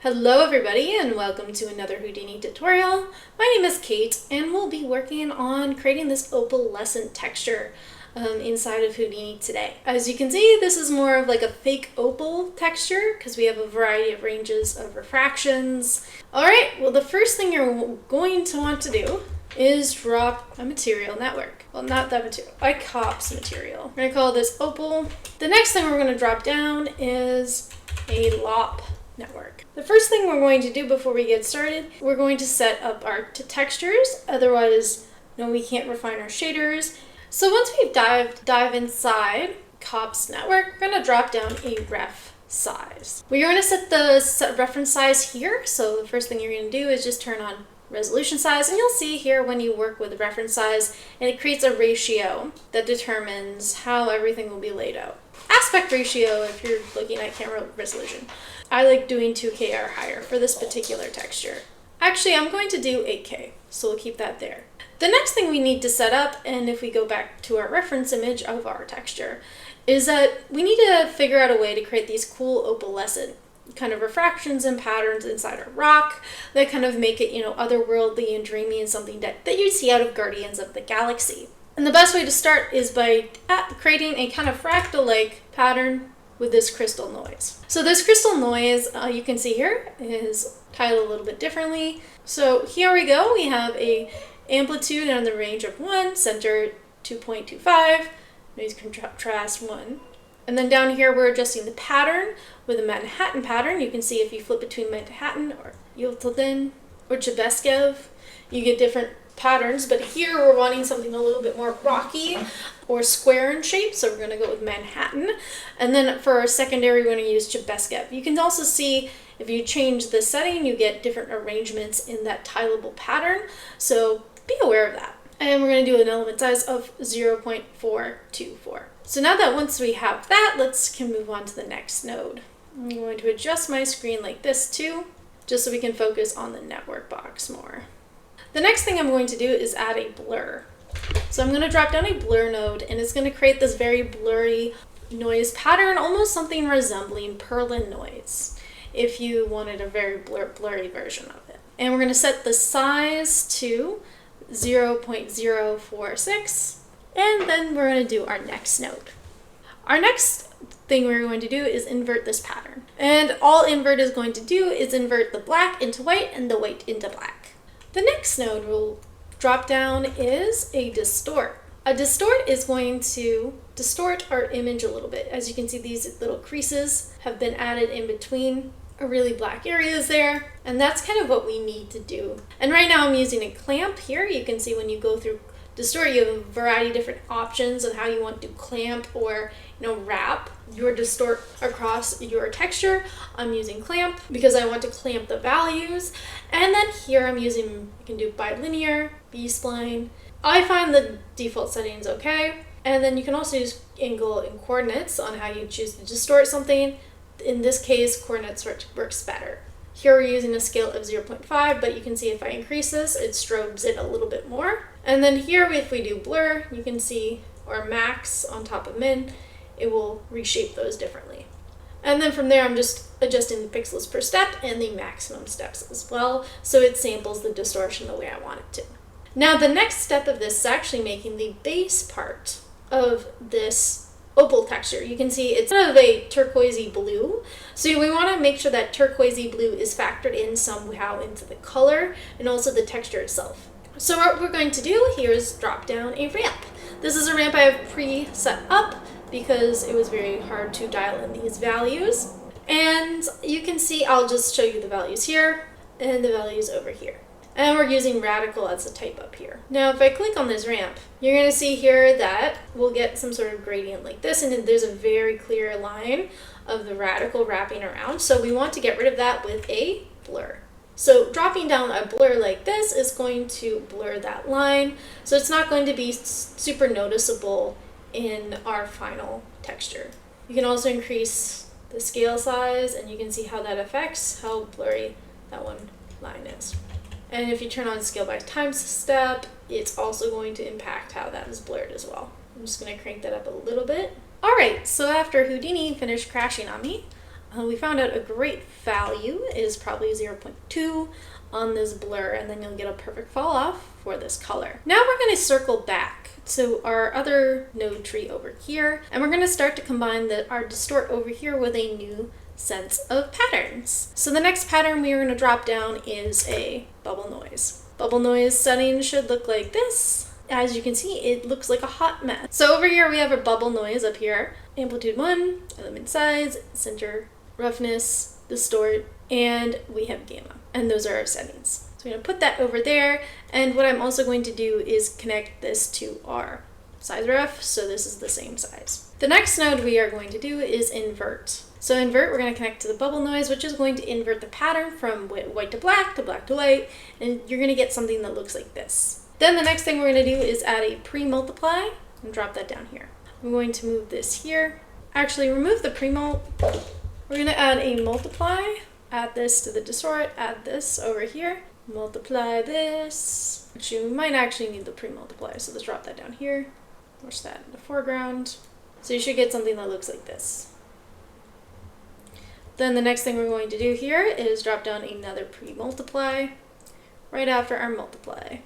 Hello everybody and welcome to another Houdini tutorial. My name is Kate and we'll be working on creating this opalescent texture inside of Houdini today. As you can see, this is more of like a fake opal texture because we have a variety of ranges of refractions. Alright, well the first thing you're going to want to do is drop a material network. Well, not that material, ICOPS material. We're going to call this opal. The next thing we're going to drop down is a LOP network. The first thing we're going to do before we get started, we're going to set up our textures. Otherwise, we can't refine our shaders. So once we've dive inside COPS network, we're going to drop down a ref size. We're going to set the reference size here. So the first thing you're going to do is just turn on resolution size, and you'll see here when you work with reference size, and it creates a ratio that determines how everything will be laid out. Aspect ratio, if you're looking at camera resolution. I like doing 2K or higher for this particular texture. Actually, I'm going to do 8K, so we'll keep that there. The next thing we need to set up, and if we go back to our reference image of our texture, is that we need to figure out a way to create these cool opalescent kind of refractions and patterns inside our rock that kind of make it, otherworldly and dreamy and something that you'd see out of Guardians of the Galaxy. And the best way to start is by creating a kind of fractal-like pattern with this crystal noise. So this crystal noise, you can see here, is titled a little bit differently. So here we go. We have a amplitude on the range of 1, center 2.25, noise contrast 1. And then down here, we're adjusting the pattern with a Manhattan pattern. You can see if you flip between Manhattan or Opal'd or Chebyshev, you get different patterns. But here we're wanting something a little bit more rocky or square in shape. So we're going to go with Manhattan. And then for our secondary, we're going to use Chebyshev. You can also see if you change the setting, you get different arrangements in that tileable pattern. So be aware of that. And we're going to do an element size of 0.424. So now that once we have that, let's move on to the next node. I'm going to adjust my screen like this too, just so we can focus on the network box more. The next thing I'm going to do is add a blur. So I'm going to drop down a blur node, and it's going to create this very blurry noise pattern, almost something resembling Perlin noise, if you wanted a very blurry version of it. And we're going to set the size to 0.046. And then we're going to do our next node. Our next thing we're going to do is invert this pattern. And all invert is going to do is invert the black into white and the white into black. The next node we'll drop down is a distort. A distort is going to distort our image a little bit. As you can see, these little creases have been added in between really black areas there. And that's kind of what we need to do. And right now I'm using a clamp here. You can see when you go through distort, you have a variety of different options on how you want to clamp or wrap your distort across your texture. I'm using clamp because I want to clamp the values. And then here I can do bilinear, B-spline. I find the default settings okay. And then you can also use angle and coordinates on how you choose to distort something. In this case, coordinates works better. Here we're using a scale of 0.5, but you can see if I increase this, it strobes it a little bit more. And then here, if we do blur, you can see our max on top of min, it will reshape those differently. And then from there, I'm just adjusting the pixels per step and the maximum steps as well, so it samples the distortion the way I want it to. Now, the next step of this is actually making the base part of this opal texture. You can see it's kind of a turquoisey blue. So we want to make sure that turquoisey blue is factored in somehow into the color and also the texture itself. So what we're going to do here is drop down a ramp. This is a ramp I have pre-set up because it was very hard to dial in these values. And you can see, I'll just show you the values here and the values over here. And we're using radical as a type up here. Now, if I click on this ramp, you're going to see here that we'll get some sort of gradient like this, and then there's a very clear line of the radical wrapping around. So we want to get rid of that with a blur. So dropping down a blur like this is going to blur that line. So it's not going to be super noticeable in our final texture. You can also increase the scale size, and you can see how that affects how blurry that one line is. And if you turn on scale by time step, it's also going to impact how that is blurred as well. I'm just going to crank that up a little bit. All right, so after Houdini finished crashing on me, We found out a great value is probably 0.2 on this blur, and then you'll get a perfect fall off for this color. Now we're going to circle back to our other node tree over here, and we're going to start to combine our distort over here with a new sense of patterns. So the next pattern we are going to drop down is a bubble noise. Bubble noise setting should look like this. As you can see, it looks like a hot mess. So over here we have a bubble noise up here. Amplitude 1, element size, center, roughness, distort, and we have gamma. And those are our settings. So I'm going to put that over there, and what I'm also going to do is connect this to our size ref, so this is the same size. The next node we are going to do is invert. So invert, we're going to connect to the bubble noise, which is going to invert the pattern from white to black to white, and you're going to get something that looks like this. Then the next thing we're going to do is add a pre-multiply and drop that down here. I'm going to move this here. Actually, remove the pre-mult. We're going to add a multiply, add this to the distort, add this over here, multiply this. Actually, we might actually need the pre-multiply, so let's drop that down here. Push that in the foreground. So you should get something that looks like this. Then the next thing we're going to do here is drop down another pre-multiply right after our multiply.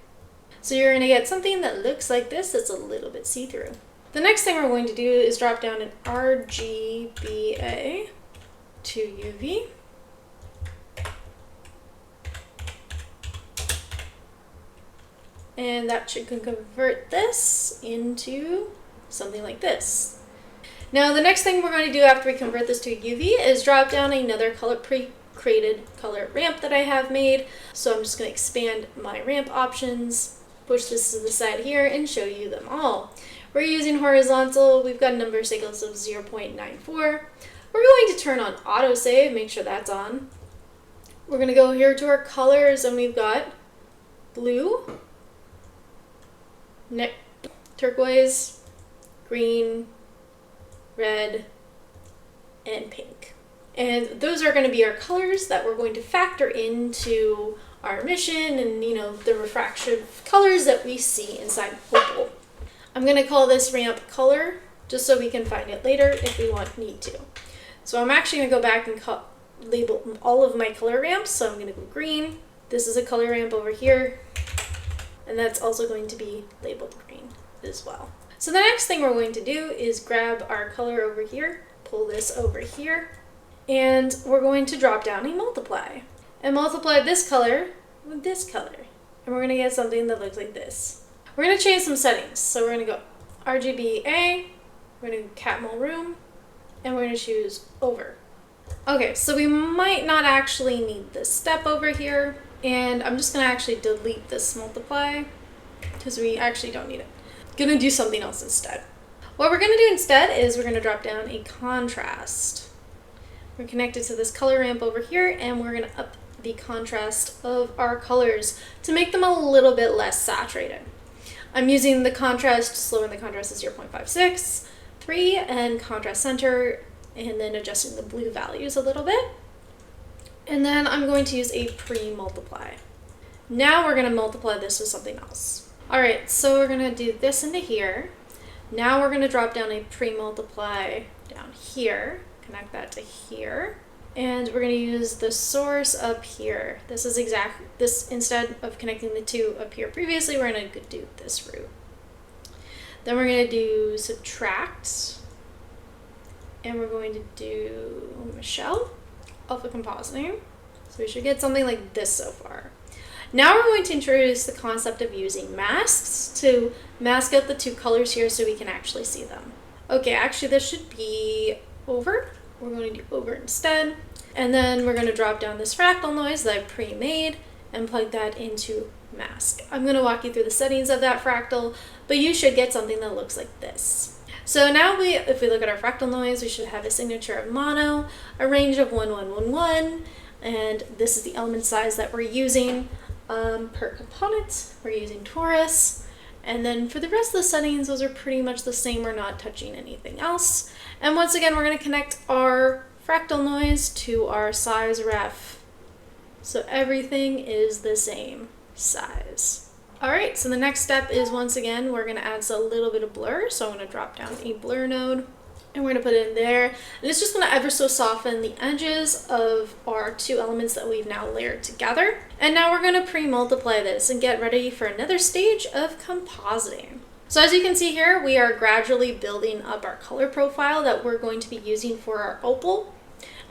So you're going to get something that looks like this that's a little bit see-through. The next thing we're going to do is drop down an RGBA to UV. And that should convert this into something like this. Now the next thing we're going to do after we convert this to UV is drop down another pre-created color ramp that I have made. So I'm just going to expand my ramp options, push this to the side here, and show you them all. We're using horizontal. We've got number cycles of 0.94. We're going to turn on autosave, make sure that's on. We're going to go here to our colors, and we've got blue, turquoise, green, red, and pink. And those are going to be our colors that we're going to factor into our emission and, the refraction colors that we see inside Opal. I'm going to call this ramp color just so we can find it later if we need to. So I'm actually going to go back and label all of my color ramps. So I'm going to go green. This is a color ramp over here. And that's also going to be labeled green as well. So the next thing we're going to do is grab our color over here, pull this over here, and we're going to drop down a multiply. And multiply this color with this color. And we're going to get something that looks like this. We're going to change some settings. So we're going to go RGBA, we're going to go Catmull Room, and we're going to choose over. Okay, so we might not actually need this step over here. And I'm just going to actually delete this multiply because we actually don't need it. Going to do something else instead. What we're going to do instead is we're going to drop down a contrast. We're connected to this color ramp over here, and we're going to up the contrast of our colors to make them a little bit less saturated. I'm using the contrast, lowering the contrast to 0.56, 3, and contrast center, and then adjusting the blue values a little bit. And then I'm going to use a pre-multiply. Now we're going to multiply this with something else. All right, so we're going to do this into here. Now we're going to drop down a pre-multiply down here, connect that to here, and we're going to use the source up here. This is instead of connecting the two up here previously, we're going to do this route. Then we're going to do subtract, and we're going to do Michelle, alpha compositing. So we should get something like this so far. Now we're going to introduce the concept of using masks to mask out the two colors here so we can actually see them. Okay, actually this should be over. We're going to do over instead. And then we're going to drop down this fractal noise that I pre-made and plug that into mask. I'm going to walk you through the settings of that fractal, but you should get something that looks like this. So now if we look at our fractal noise, we should have a signature of mono, a range of 1111, and this is the element size that we're using. Per component, we're using torus, and then for the rest of the settings, those are pretty much the same. We're not touching anything else. And once again, we're going to connect our fractal noise to our size ref, so everything is the same size. All right, so the next step is, once again, we're going to add a little bit of blur. So I'm going to drop down a blur node, And we're going to put it in there. And it's just going to ever so soften the edges of our two elements that we've now layered together. And now we're going to pre-multiply this and get ready for another stage of compositing. So as you can see here, we are gradually building up our color profile that we're going to be using for our opal.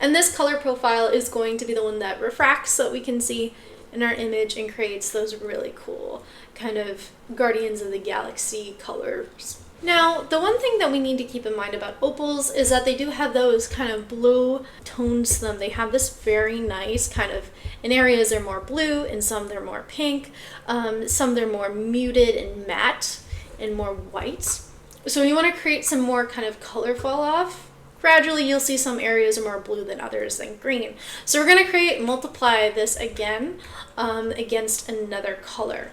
And this color profile is going to be the one that refracts so that we can see in our image and creates those really cool kind of Guardians of the Galaxy colors. Now, the one thing that we need to keep in mind about opals is that they do have those kind of blue tones to them. They have this very nice kind of, in areas they're more blue, in some they're more pink, some they're more muted and matte and more white. So you want to create some more kind of color fall off. Gradually you'll see some areas are more blue than others than green. So we're going to multiply this again against another color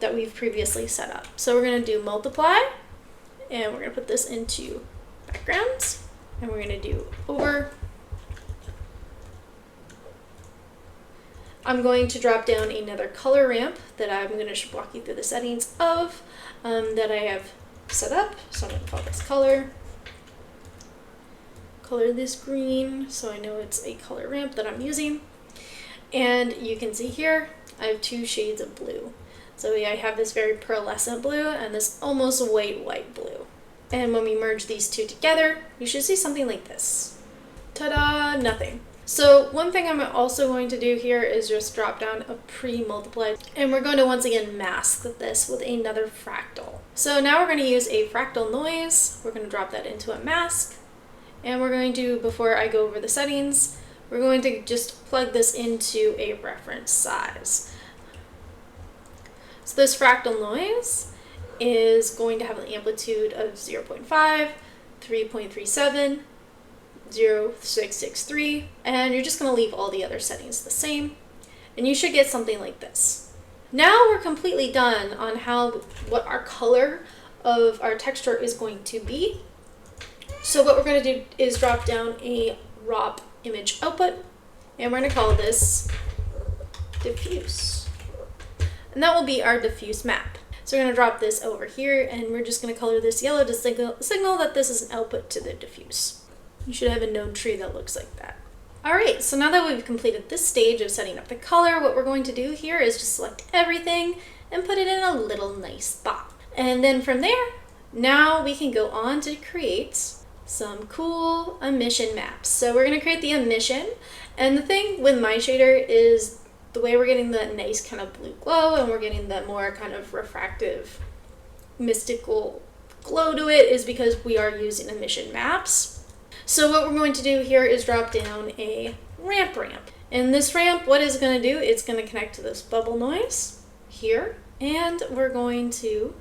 that we've previously set up. So we're going to do multiply. And we're going to put this into backgrounds, and we're going to do over. I'm going to drop down another color ramp that I'm going to walk you through the settings of that I have set up. So I'm going to call this color this green, so I know it's a color ramp that I'm using. And you can see here, I have two shades of blue. So I have this very pearlescent blue and this almost white blue. And when we merge these two together, you should see something like this. Ta-da! Nothing. So one thing I'm also going to do here is just drop down a pre-multiply. And we're going to once again mask this with another fractal. So now we're going to use a fractal noise. We're going to drop that into a mask. And we're going to, before I go over the settings, we're going to just plug this into a reference size. So this fractal noise is going to have an amplitude of 0.5, 3.37, 0.663, and you're just going to leave all the other settings the same, and you should get something like this. Now we're completely done on what our color of our texture is going to be. So what we're going to do is drop down a raw image output, and we're going to call this diffuse. And that will be our diffuse map. So we're going to drop this over here, and we're just going to color this yellow to signal that this is an output to the diffuse. You should have a node tree that looks like that. Alright, so now that we've completed this stage of setting up the color, what we're going to do here is just select everything and put it in a little nice spot. And then from there, now we can go on to create some cool emission maps. So we're going to create the emission, and the thing with my shader is the way we're getting that nice kind of blue glow, and we're getting that more kind of refractive, mystical glow to it, is because we are using emission maps. So what we're going to do here is drop down a ramp. And this ramp, what it's going to do, it's going to connect to this bubble noise here, and we're going to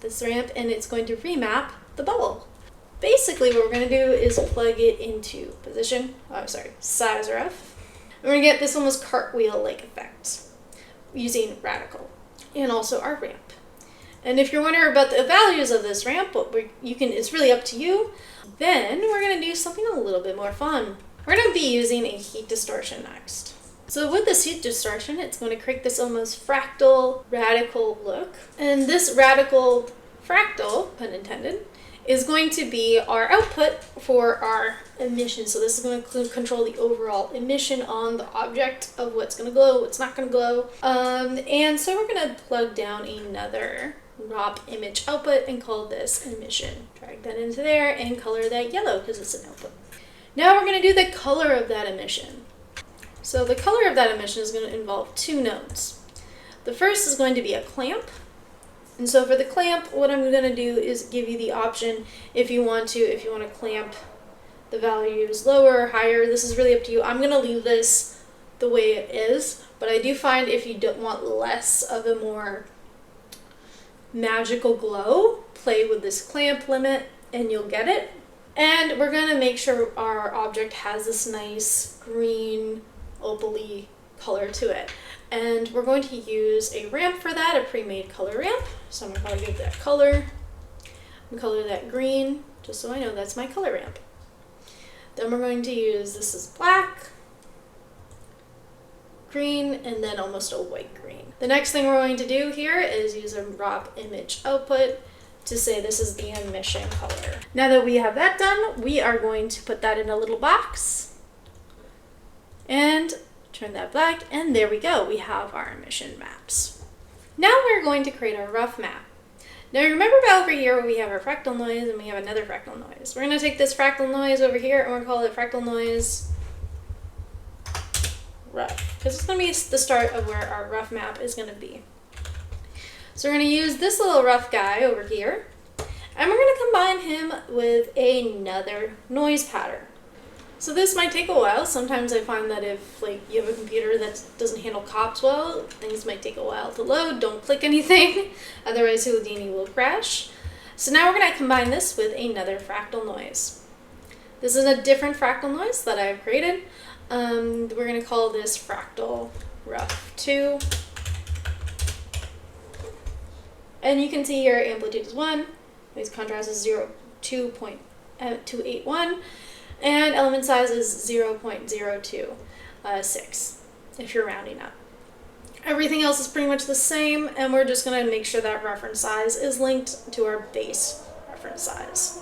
this ramp, and it's going to remap the bubble. Basically what we're going to do is plug it into size ref. We're going to get this almost cartwheel-like effect using radical and also our ramp. And if you're wondering about the values of this ramp, it's really up to you. Then we're going to do something a little bit more fun. We're going to be using a heat distortion next. So with this heat distortion, it's going to create this almost fractal, radical look. And this radical fractal, pun intended, is going to be our output for our emission. So this is going to control the overall emission on the object of what's going to glow, what's not going to glow. And so we're going to plug down another raw image output and call this emission. Drag that into there and color that yellow because it's an output. Now we're going to do the color of that emission. So the color of that emission is going to involve two nodes. The first is going to be a clamp. And so for the clamp, what I'm going to do is give you the option if you want to clamp the values lower or higher. This is really up to you. I'm going to leave this the way it is, but I do find if you don't want less of a more magical glow, play with this clamp limit and you'll get it. And we're going to make sure our object has this nice green opal-y color to it. And we're going to use a ramp for that, a pre-made color ramp. So I'm going to give that color and color that green, just so I know that's my color ramp. Then we're going to use, this is black, green, and then almost a white green. The next thing we're going to do here is use a raw image output to say this is the emission color. Now that we have that done, we are going to put that in a little box and turn that black, and there we go. We have our emission maps. Now we're going to create our rough map. Now remember over here where we have our fractal noise and we have another fractal noise. We're going to take this fractal noise over here and we're going to call it fractal noise rough, because it's going to be the start of where our rough map is going to be. So we're going to use this little rough guy over here, and we're going to combine him with another noise pattern. So this might take a while. Sometimes I find that if you have a computer that doesn't handle cops well, things might take a while to load. Don't click anything, otherwise Houdini will crash. So now we're going to combine this with another fractal noise. This is a different fractal noise that I've created. We're going to call this fractal rough 2. And you can see here amplitude is 1, noise contrast is 2.81, and element size is 0.026 if you're rounding up. Everything else is pretty much the same, and we're just going to make sure that reference size is linked to our base reference size.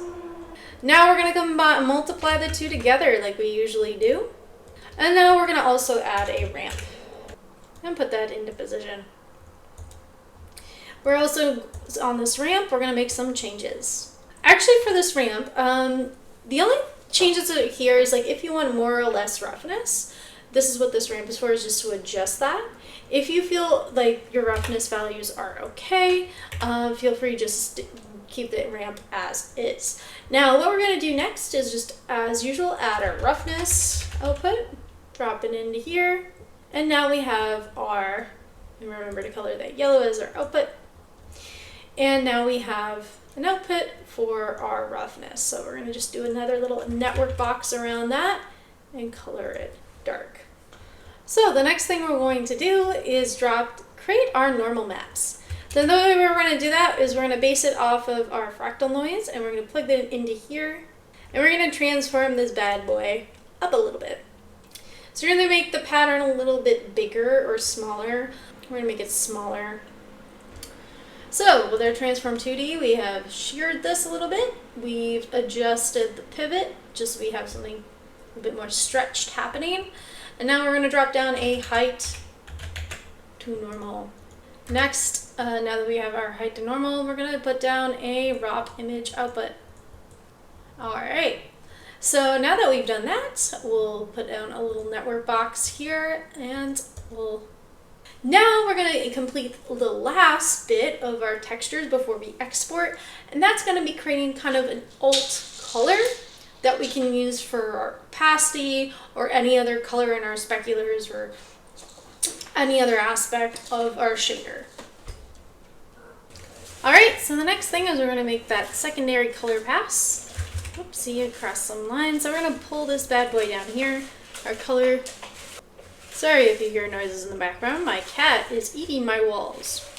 Now we're going to multiply the two together like we usually do. And now we're going to also add a ramp and put that into position. We're also, on this ramp, we're going to make some changes. Actually, for this ramp, the only changes here is if you want more or less roughness, this is what this ramp is for, is just to adjust that. If you feel like your roughness values are okay, feel free just to keep the ramp as is. Now, what we're going to do next is just, as usual, add our roughness output, drop it into here, and now we have our, and remember to color that yellow as our output. And now we have an output for our roughness. So we're going to just do another little network box around that and color it dark. So the next thing we're going to do is create our normal maps. Then the way we're going to do that is we're going to base it off of our fractal noise, and we're going to plug that into here, and we're going to transform this bad boy up a little bit. So we're going to make the pattern a little bit bigger or smaller. We're going to make it smaller. So with our transform 2D, we have sheared this a little bit. We've adjusted the pivot just so we have something a bit more stretched happening. And now we're going to drop down a height to normal. Next, now that we have our height to normal, we're going to put down a raw image output. All right. So now that we've done that, we'll put down a little network box here, and now we're going to complete the last bit of our textures before we export, and that's going to be creating kind of an alt color that we can use for our opacity or any other color in our speculars or any other aspect of our shader. Alright, so the next thing is we're going to make that secondary color pass. Oops, see, across some lines. So we're going to pull this bad boy down here, our color. Sorry if you hear noises in the background. My cat is eating my walls.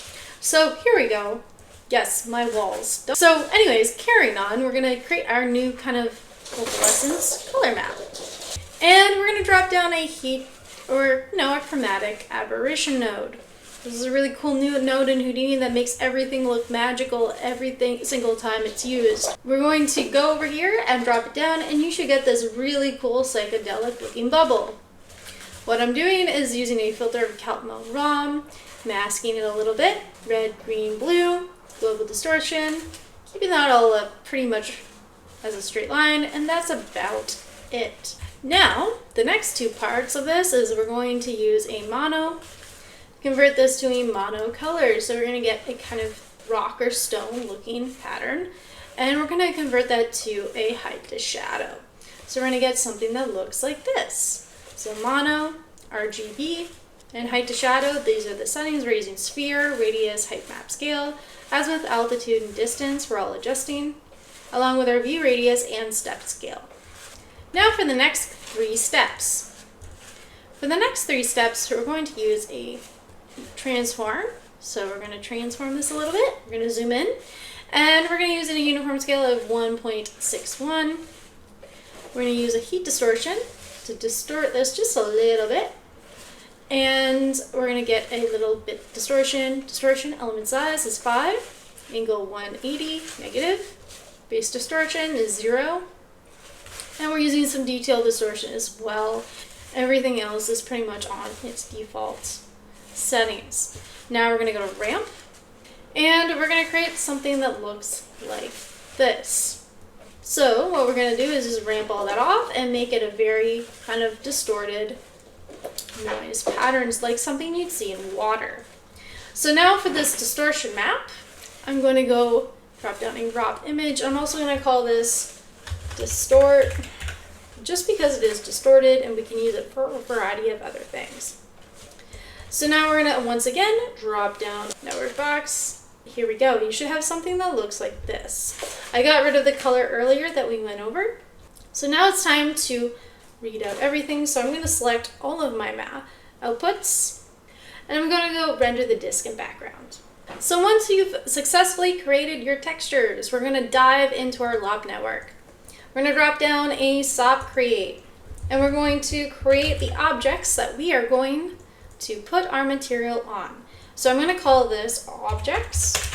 So here we go. Yes, my walls. So anyways, carrying on, we're going to create our new kind of opalescence color map. And we're going to drop down a a chromatic aberration node. This is a really cool new node in Houdini that makes everything look magical single time it's used. We're going to go over here and drop it down, and you should get this really cool psychedelic looking bubble. What I'm doing is using a filter of Calc Mode ROM, masking it a little bit, red, green, blue, global distortion, keeping that all up pretty much as a straight line, and that's about it. Now, the next two parts of this is we're going to use a mono, convert this to a mono color. So we're going to get a kind of rock or stone looking pattern, and we're going to convert that to a height to shadow. So we're going to get something that looks like this. So mono, RGB, and height to shadow, these are the settings. We're using sphere, radius, height, map, scale. As with altitude and distance, we're all adjusting, along with our view radius and step scale. Now for the next 3 steps. For the next 3 steps, we're going to use a transform. So we're going to transform this a little bit. We're going to zoom in, and we're going to use a uniform scale of 1.61. We're going to use a heat distortion to distort this just a little bit. And we're going to get a little bit distortion. Distortion element size is 5. angle 180, negative. Base distortion is 0. And we're using some detail distortion as well. Everything else is pretty much on its default settings. Now we're going to go to ramp, and we're going to create something that looks like this. So what we're going to do is just ramp all that off and make it a very kind of distorted noise patterns, like something you'd see in water. So now for this distortion map, I'm going to go drop down a crop image. I'm also going to call this distort, just because it is distorted and we can use it for a variety of other things. So now we're going to once again drop down network box. Here we go. You should have something that looks like this. I got rid of the color earlier that we went over. So now it's time to read out everything. So I'm going to select all of my outputs, and I'm going to go render the disk and background. So once you've successfully created your textures, we're going to dive into our LOP network. We're going to drop down a SOP create, and we're going to create the objects that we are going to put our material on. So I'm going to call this objects.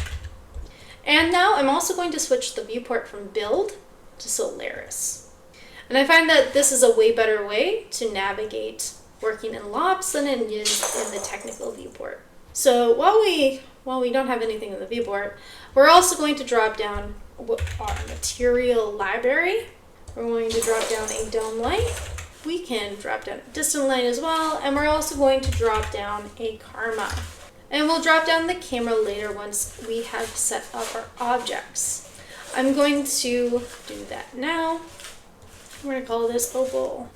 And now I'm also going to switch the viewport from build to Solaris. And I find that this is a way better way to navigate working in LOPs than it is in the technical viewport. So while we don't have anything in the viewport, we're also going to drop down our material library. We're going to drop down a dome light. We can drop down a distant light as well, and we're also going to drop down a karma. And we'll drop down the camera later once we have set up our objects. I'm going to do that now. We're going to call this Opal.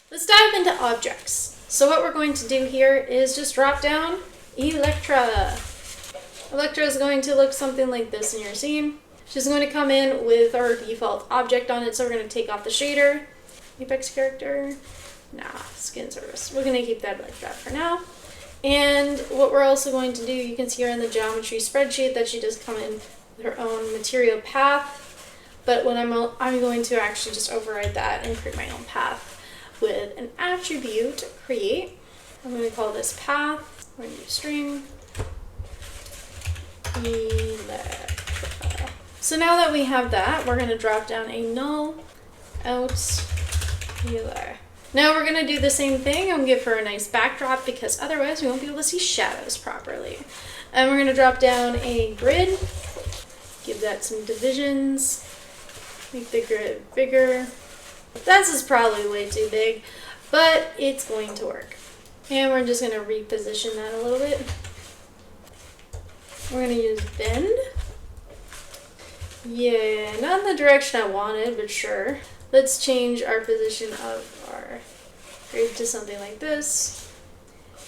Let's dive into objects. So what we're going to do here is just drop down Electra. Electra is going to look something like this in your scene. She's going to come in with our default object on it, so we're going to take off the shader. Apex character. Skin surface. We're going to keep that like that for now. And what we're also going to do, you can see her in the geometry spreadsheet that she does come in with her own material path. But when I'm going to actually just override that and create my own path with an attribute create. I'm going to call this path. We're going to use string. Electra. So now that we have that, we're going to drop down a null out healer. Now we're going to do the same thing and give her a nice backdrop, because otherwise we won't be able to see shadows properly. And we're going to drop down a grid, give that some divisions, make the grid bigger. This is probably way too big, but it's going to work. And we're just going to reposition that a little bit. We're going to use bend. Yeah, not in the direction I wanted, but sure. Let's change our position of our grid to something like this.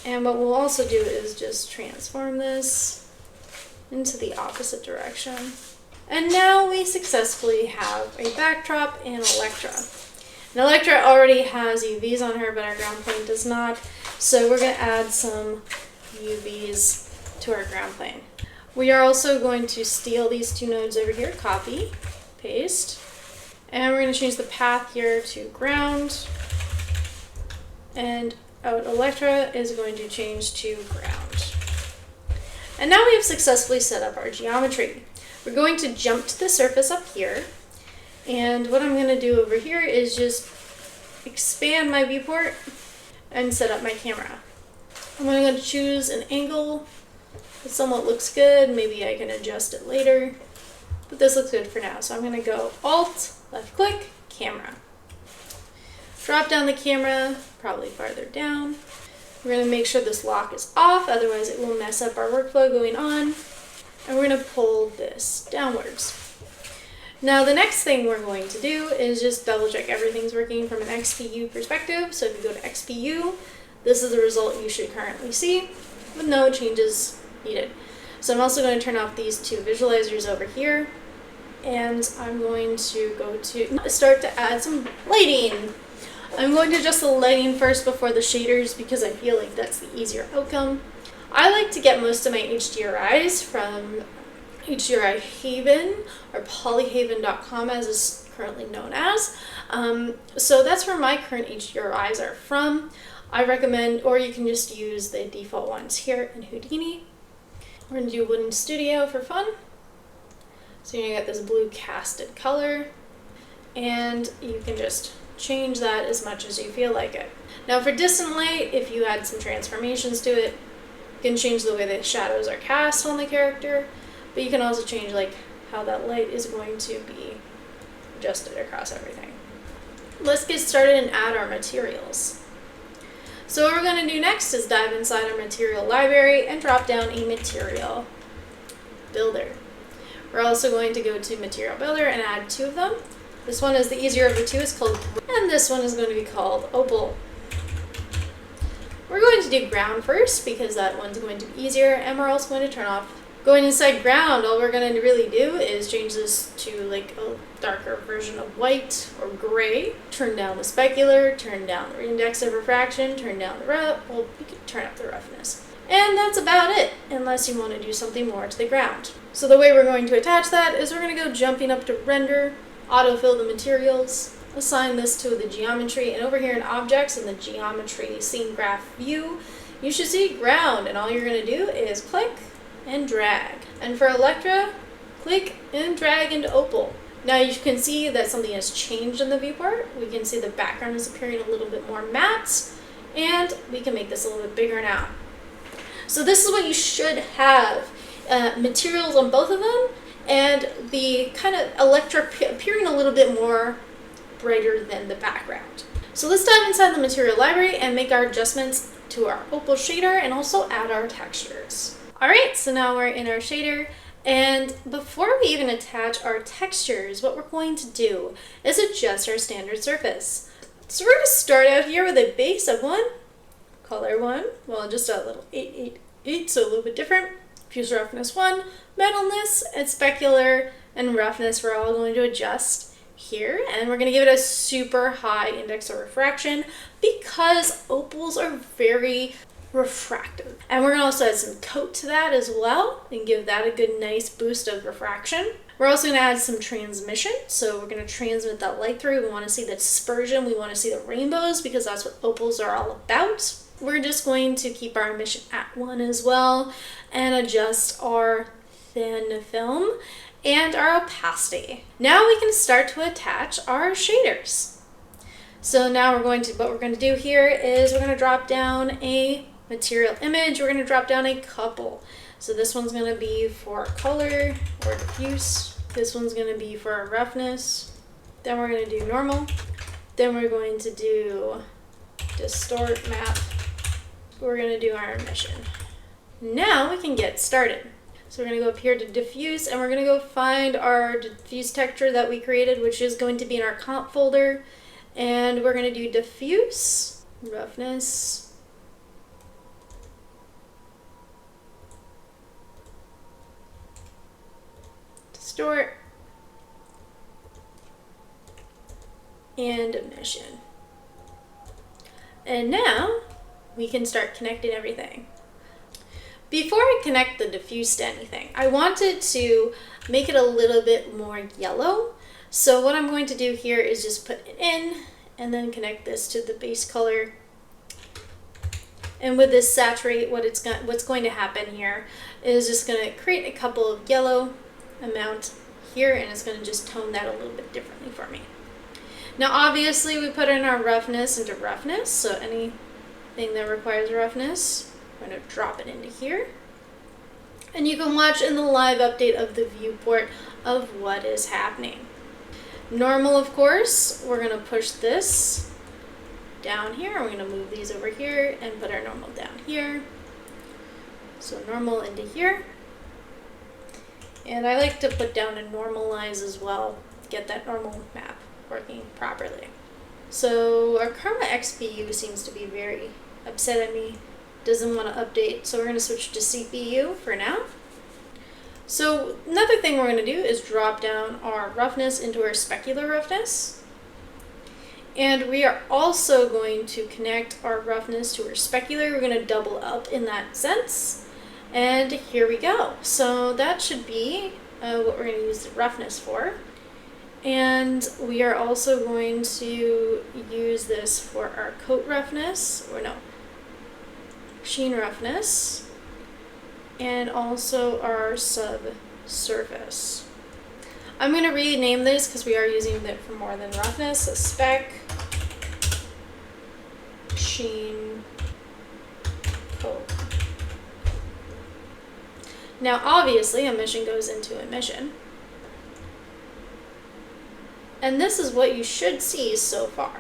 And what we'll also do is just transform this into the opposite direction. And now we successfully have a backdrop in Electra. And Electra already has UVs on her, but our ground plane does not. So we're going to add some UVs to our ground plane. We are also going to steal these two nodes over here, copy, paste, and we're going to change the path here to ground, and out Electra is going to change to ground. And now we have successfully set up our geometry. We're going to jump to the surface up here, and what I'm going to do over here is just expand my viewport and set up my camera. I'm going to choose an angle that somewhat looks good. Maybe I can adjust it later, but this looks good for now. So I'm going to go Alt, left click, camera. Drop down the camera, probably farther down. We're going to make sure this lock is off, otherwise it will mess up our workflow going on. And we're going to pull this downwards. Now the next thing we're going to do is just double check everything's working from an XPU perspective. So if you go to XPU, this is the result you should currently see with no changes needed. So I'm also going to turn off these two visualizers over here, and I'm going to go to start to add some lighting. I'm going to adjust the lighting first before the shaders because I feel like that's the easier outcome. I like to get most of my HDRIs from HDRI Haven, or polyhaven.com as is currently known as. So that's where my current HDRIs are from. I recommend, or you can just use the default ones here in Houdini. We're going to do Wooden Studio for fun. So you're going to get this blue casted color, and you can just change that as much as you feel like it. Now for distant light, if you add some transformations to it, you can change the way the shadows are cast on the character, but you can also change like how that light is going to be adjusted across everything. Let's get started and add our materials. So what we're going to do next is dive inside our material library and drop down a material builder. We're also going to go to material builder and add 2 of them. This one is the easier of the 2, it's called, and this one is going to be called Opal. We're going to do ground first because that one's going to be easier, and we're also going to turn off. Going inside ground, all we're going to really do is change this to like a darker version of white or gray. Turn down the specular, turn down the index of refraction, turn down the well, we could turn up the roughness. And that's about it, unless you want to do something more to the ground. So the way we're going to attach that is we're going to go jumping up to render, autofill the materials, assign this to the geometry, and over here in objects in the geometry scene graph view, you should see ground, and all you're going to do is click and drag. And for Electra, click and drag into Opal. Now you can see that something has changed in the viewport. We can see the background is appearing a little bit more matte, and we can make this a little bit bigger now. So this is what you should have, materials on both of them, and the kind of Electra appearing a little bit more brighter than the background. So let's dive inside the material library and make our adjustments to our Opal shader and also add our textures. Alright, so now we're in our shader, and before we even attach our textures, what we're going to do is adjust our standard surface. So we're going to start out here with a base of 1, color 1, well just a little 888, so a little bit different. Diffuse roughness 1, metalness, and specular and roughness we're all going to adjust here, and we're going to give it a super high index of refraction because opals are very refractive. And we're going to also add some coat to that as well and give that a good nice boost of refraction. We're also going to add some transmission, so we're going to transmit that light through. We want to see the dispersion, we want to see the rainbows because that's what opals are all about. We're just going to keep our emission at 1 as well and adjust our thin film and our opacity. Now we can start to attach our shaders. So now what we're going to do here is we're going to drop down a material image. We're going to drop down a couple. So this one's going to be for color or diffuse. This one's going to be for our roughness. Then we're going to do normal. Then we're going to do distort map. We're going to do our emission. Now we can get started. So we're going to go up here to diffuse, and we're going to go find our diffuse texture that we created, which is going to be in our comp folder. And we're going to do diffuse, roughness, distort, and emission. And now we can start connecting everything. Before I connect the diffuse to anything, I wanted to make it a little bit more yellow. So what I'm going to do here is just put it in and then connect this to the base color. And with this saturate, what's going to happen here is just going to create a couple of yellow amount here, and it's going to just tone that a little bit differently for me. Now obviously we put in our roughness into roughness, so anything that requires roughness, I'm going to drop it into here. And you can watch in the live update of the viewport of what is happening. Normal, of course, we're going to push this down here. We're going to move these over here and put our normal down here. So normal into here. And I like to put down a normalize as well, get that normal map working properly. So our Karma XPU seems to be very upset at me, doesn't want to update, so we're going to switch to CPU for now. So another thing we're going to do is drop down our roughness into our specular roughness. And we are also going to connect our roughness to our specular. We're going to double up in that sense. And here we go. So that should be what we're going to use the roughness for. And we are also going to use this for our coat roughness, or no, sheen roughness. and also our subsurface. I'm going to rename this because we are using it for more than roughness. So spec, sheen, color. Now obviously emission goes into emission. And this is what you should see so far.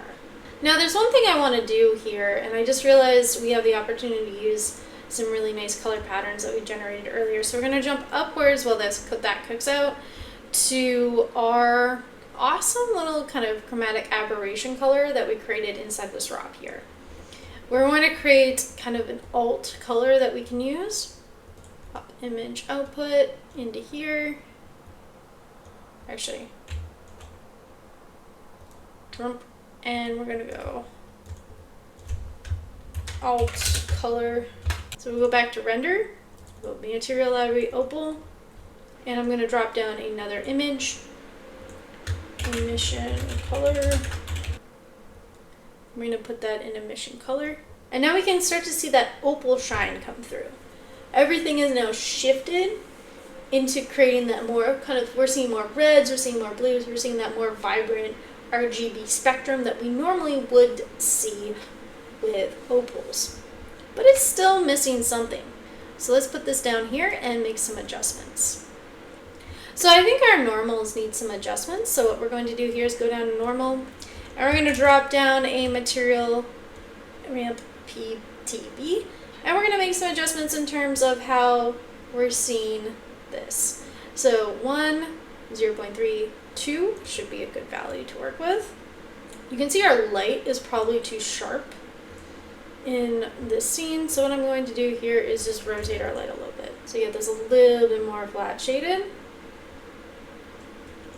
Now there's one thing I want to do here, and I just realized we have the opportunity to use some really nice color patterns that we generated earlier. So we're going to jump upwards while that cooks out to our awesome little kind of chromatic aberration color that we created inside this rock here. We're going to create kind of an alt color that we can use. Pop image output into here. Actually, and we're going to go alt color. So we go back to render, go material library opal, and I'm going to drop down another image, emission color. I'm going to put that in emission color. And now we can start to see that opal shine come through. Everything is now shifted into creating that more kind of, we're seeing more reds, we're seeing more blues, we're seeing that more vibrant RGB spectrum that we normally would see with opals. But it's still missing something. So let's put this down here and make some adjustments. So I think our normals need some adjustments. So what we're going to do here is go down to normal, and we're going to drop down a material ramp PTB, and we're going to make some adjustments in terms of how we're seeing this. So 1, 0.32 should be a good value to work with. You can see our light is probably too sharp in this scene, so what I'm going to do here is just rotate our light a little bit so you get this a little bit more flat shaded.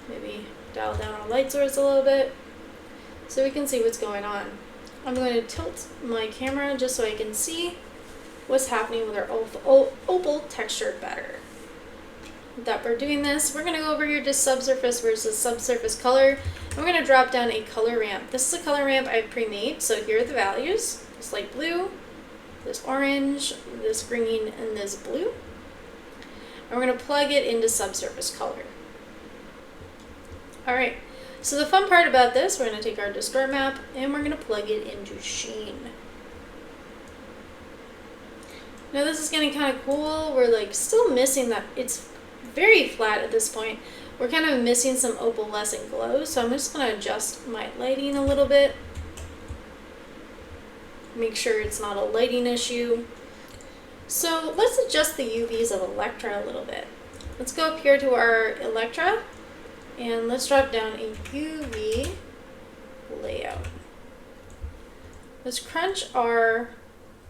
Maybe dial down our light source a little bit so we can see what's going on. I'm going to tilt my camera just so I can see what's happening with our opal texture better. That we're doing this, we're going to go over here to subsurface versus subsurface color, and we're going to drop down a color ramp. This is a color ramp I've pre-made, so here are the values. This light blue, this orange, this green, and this blue. And we're going to plug it into subsurface color. Alright, so the fun part about this, we're going to take our distort map and we're going to plug it into sheen. Now this is getting kind of cool. We're like still missing that, it's very flat at this point. We're kind of missing some opalescent glow, so I'm just going to adjust my lighting a little bit. Make sure it's not a lighting issue. So let's adjust the UVs of Electra a little bit. Let's go up here to our Electra and let's drop down a UV layout. Let's crunch our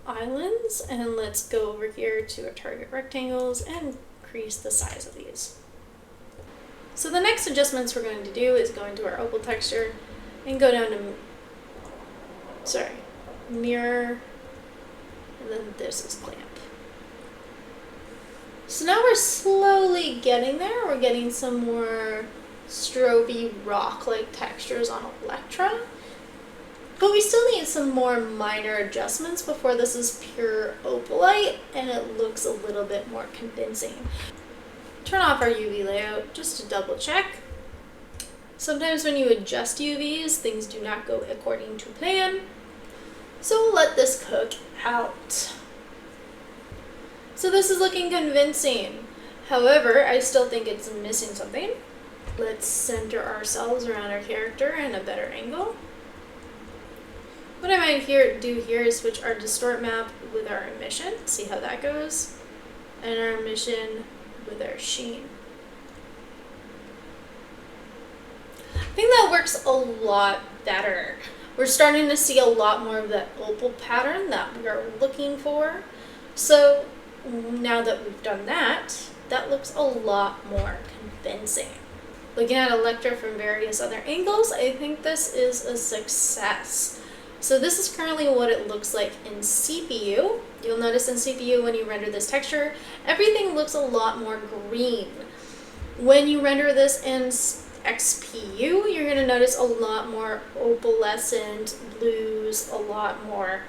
islands and let's go over here to our target rectangles and increase the size of these. So the next adjustments we're going to do is go into our opal texture and go down to, mirror, and then this is clamp. So now we're slowly getting there. We're getting some more stroby rock-like textures on Electra, but we still need some more minor adjustments before this is pure opalite and it looks a little bit more convincing. Turn off our UV layout just to double check. Sometimes when you adjust UVs, things do not go according to plan. So we'll let this cook out. So this is looking convincing. However, I still think it's missing something. Let's center ourselves around our character in a better angle. What I might do here is switch our distort map with our emission, see how that goes, and our emission with our sheen. I think that works a lot better. We're starting to see a lot more of that opal pattern that we are looking for. So now that we've done that, that looks a lot more convincing. Looking at Electra from various other angles, I think this is a success. So this is currently what it looks like in CPU. You'll notice in CPU when you render this texture, everything looks a lot more green. When you render this in XPU, you're going to notice a lot more opalescent blues, a lot more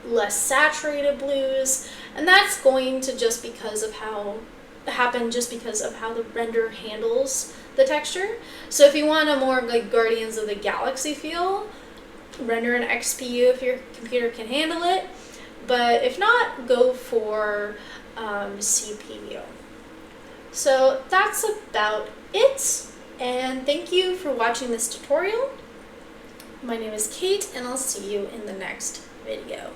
less saturated blues, and that's going to just because of how the render handles the texture. So if you want a more like Guardians of the Galaxy feel, render an XPU if your computer can handle it, but if not, go for CPU. So that's about it, and thank you for watching this tutorial. My name is Kate, and I'll see you in the next video.